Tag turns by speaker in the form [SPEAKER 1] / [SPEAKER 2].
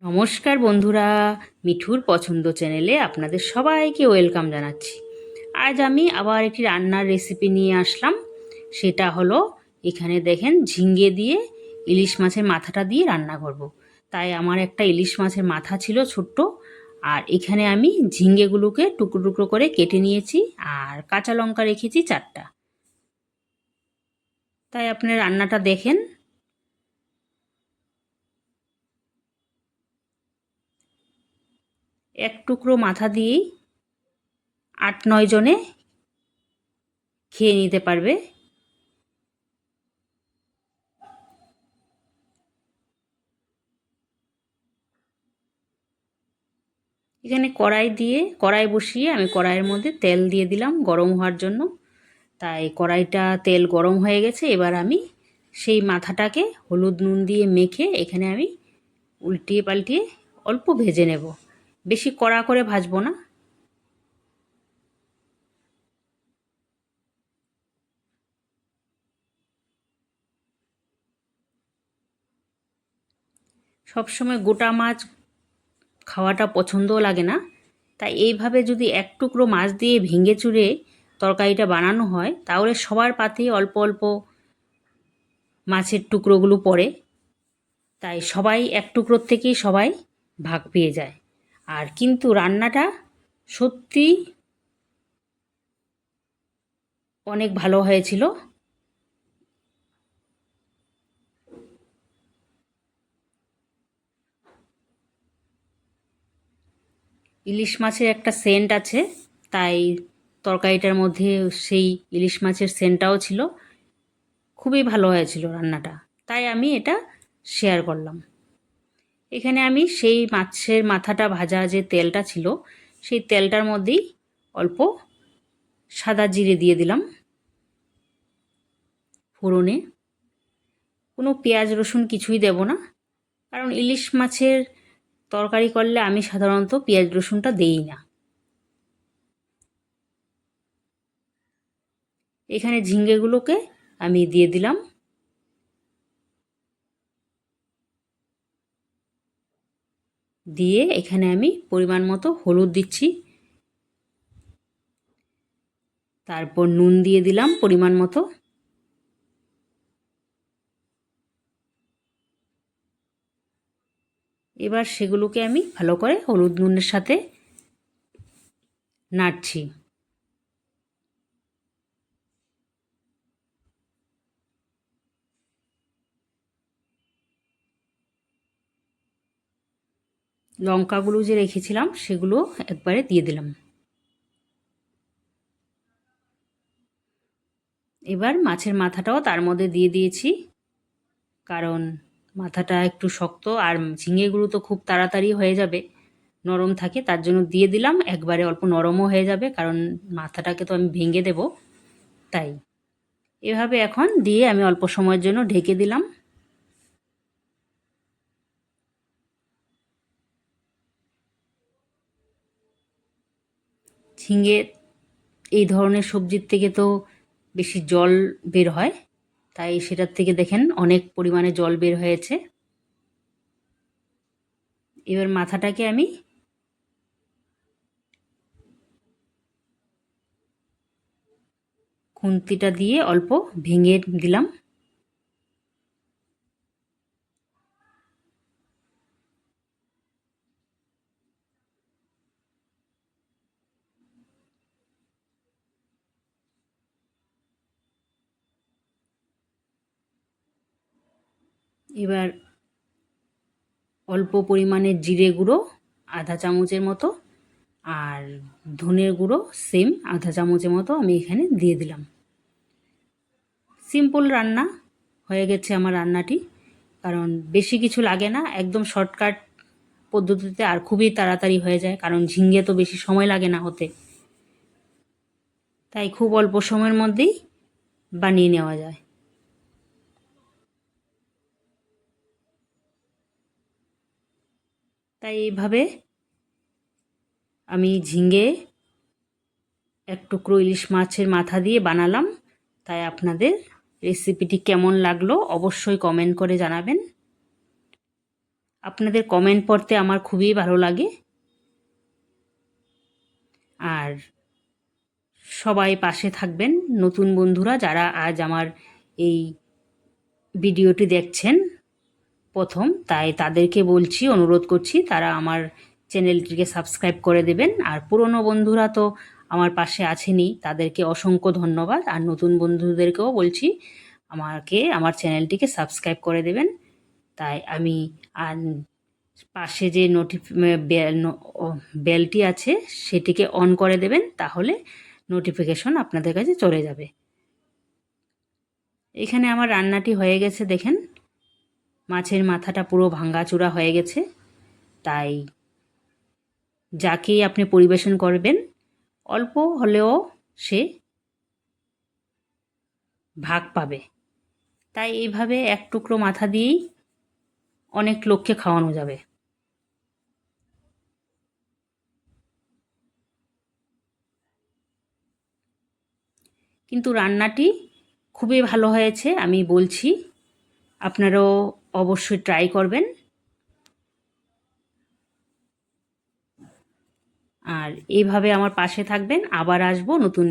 [SPEAKER 1] নমস্কার বন্ধুরা, মিঠুর পছন্দ চ্যানেলে আপনাদের সবাইকে ওয়েলকাম জানাচ্ছি। আজ আমি আবার একটি রান্নার রেসিপি নিয়ে আসলাম। সেটা হলো, এখানে দেখেন, ঝিঙ্গে দিয়ে ইলিশ মাছের মাথাটা দিয়ে রান্না করব। তাই আমার একটা ইলিশ মাছের মাথা ছিল ছোট্ট, আর এখানে আমি ঝিঙ্গেগুলোকে টুকরো টুকরো করে কেটে নিয়েছি, আর কাঁচা লঙ্কা রেখেছি 4টা। তাই আপনার রান্নাটা দেখেন। এক টুকরো মাথা দিয়েই 8-9 জনে খেয়ে নিতে পারবে। এখানে কড়াই বসিয়ে আমি কড়াইয়ের মধ্যে তেল দিয়ে দিলাম গরম হওয়ার জন্য। তাই কড়াইটা তেল গরম হয়ে গেছে। এবার আমি সেই মাথাটাকে হলুদ নুন দিয়ে মেখে এখানে আমি উল্টিয়ে পাল্টিয়ে অল্প ভেজে নেব, বেশি কড়া করে ভাজবো না। সবসময় গোটা মাছ খাওয়াটা পছন্দও লাগে না, তাই এইভাবে যদি এক টুকরো মাছ দিয়ে ভেঙে চুরে তরকারিটা বানানো হয়, তাহলে সবার পাতেই অল্প অল্প মাছের টুকরোগুলো পড়ে। তাই সবাই এক টুকরোর থেকেই সবাই ভাগ পেয়ে যায়। আর কিন্তু রান্নাটা সত্যি অনেক ভালো হয়েছিল। ইলিশ মাছের একটা সেন্ট আছে, তাই তরকারিটার মধ্যে সেই ইলিশ মাছের সেন্টটাও ছিল। খুবই ভালো হয়েছিল রান্নাটা, তাই আমি এটা শেয়ার করলাম। এখানে আমি সেই মাছের মাথাটা ভাজা যে তেলটা ছিল, সেই তেলটার মধ্যেই অল্প সাদা জিরে দিয়ে দিলাম ফোড়নে। কোনো পেঁয়াজ রসুন কিছুই দেব না, কারণ ইলিশ মাছের তরকারি করলে আমি সাধারণত পেঁয়াজ রসুনটা দেই না। এখানে ঝিঙ্গেগুলোকে আমি দিয়ে দিলাম, দিয়ে এখানে আমি পরিমাণ মতো হলুদ দিচ্ছি, তারপর নুন দিয়ে দিলাম পরিমাণ মতো। এবার সেগুলোকে আমি ভালো করে হলুদ নুনের সাথে নাড়ছি। লঙ্কাগুলো যে রেখেছিলাম সেগুলো একবারে দিয়ে দিলাম। এবার মাছের মাথাটাও তার মধ্যে দিয়ে দিয়েছি, কারণ মাথাটা একটু শক্ত আর ঝিঙেগুলো তো খুব তাড়াতাড়ি হয়ে যাবে, নরম থাকে, তার জন্য দিয়ে দিলাম। একবারে অল্প নরমও হয়ে যাবে, কারণ মাথাটাকে তো আমি ভেঙে দেব। তাই এভাবে এখন দিয়ে আমি অল্প সময়ের জন্য ঢেকে দিলাম। ঝিঙে এই ধরনের সবজির থেকে তো বেশি জল বের হয়, তাই সেটার থেকে দেখেন অনেক পরিমাণে জল বের হয়েছে। এবার মাথাটাকে আমি খুন্তিটা দিয়ে অল্প ভেঙে দিলাম। এবার অল্প পরিমাণে জিরে গুঁড়ো আধা চামচের মতো, আর ধনের গুঁড়ো সেম আধা চামচের মতো আমি এখানে দিয়ে দিলাম। সিম্পল রান্না হয়ে গেছে আমার রান্নাটি, কারণ বেশি কিছু লাগে না, একদম শর্টকাট পদ্ধতিতে, আর খুবই তাড়াতাড়ি হয়ে যায়, কারণ ঝিঙ্গে তো বেশি সময় লাগে না হতে। তাই খুব অল্প সময়ের মধ্যেই বানিয়ে নেওয়া যায়। তাই এইভাবে আমি ঝিঙ্গে এক টুকরো ইলিশ মাছের মাথা দিয়ে বানালাম। তাই আপনাদের রেসিপিটি কেমন লাগলো অবশ্যই কমেন্ট করে জানাবেন। আপনাদের কমেন্ট পড়তে আমার খুবই ভালো লাগে। আর সবাই পাশে থাকবেন, নতুন বন্ধুরা যারা আজ আমার এই ভিডিওটি দেখছেন প্রথম, তাই তাদেরকে বলছি, অনুরোধ করছি তারা আমার চ্যানেলটিকে সাবস্ক্রাইব করে দেবেন। আর পুরনো বন্ধুরা তো আমার পাশে আছেনই, তাদেরকে অসংখ্য ধন্যবাদ। আর নতুন বন্ধুদেরকেও বলছি আমার চ্যানেলটিকে সাবস্ক্রাইব করে দেবেন। তাই আমি আর পাশে যে বেলটি আছে সেটিকে অন করে দেবেন, তাহলে নোটিফিকেশন আপনাদের কাছে চলে যাবে। এখানে আমার রান্নাটি হয়ে গেছে, দেখেন মাছের মাথাটা পুরো ভাঙাচোরা হয়ে গেছে। তাই যাকেই আপনি পরিবেশন করবেন অল্প হলেও সে ভাগ পাবে। তাই এইভাবে এক টুকরো মাথা দিয়েই অনেক লোককে খাওয়ানো যাবে। কিন্তু রান্নাটি খুবই ভালো হয়েছে, আমি বলছি আপনারাও অবশ্যই ট্রাই করবেন। আর এইভাবে আমার পাশে থাকবেন, আবার আসবো নতুন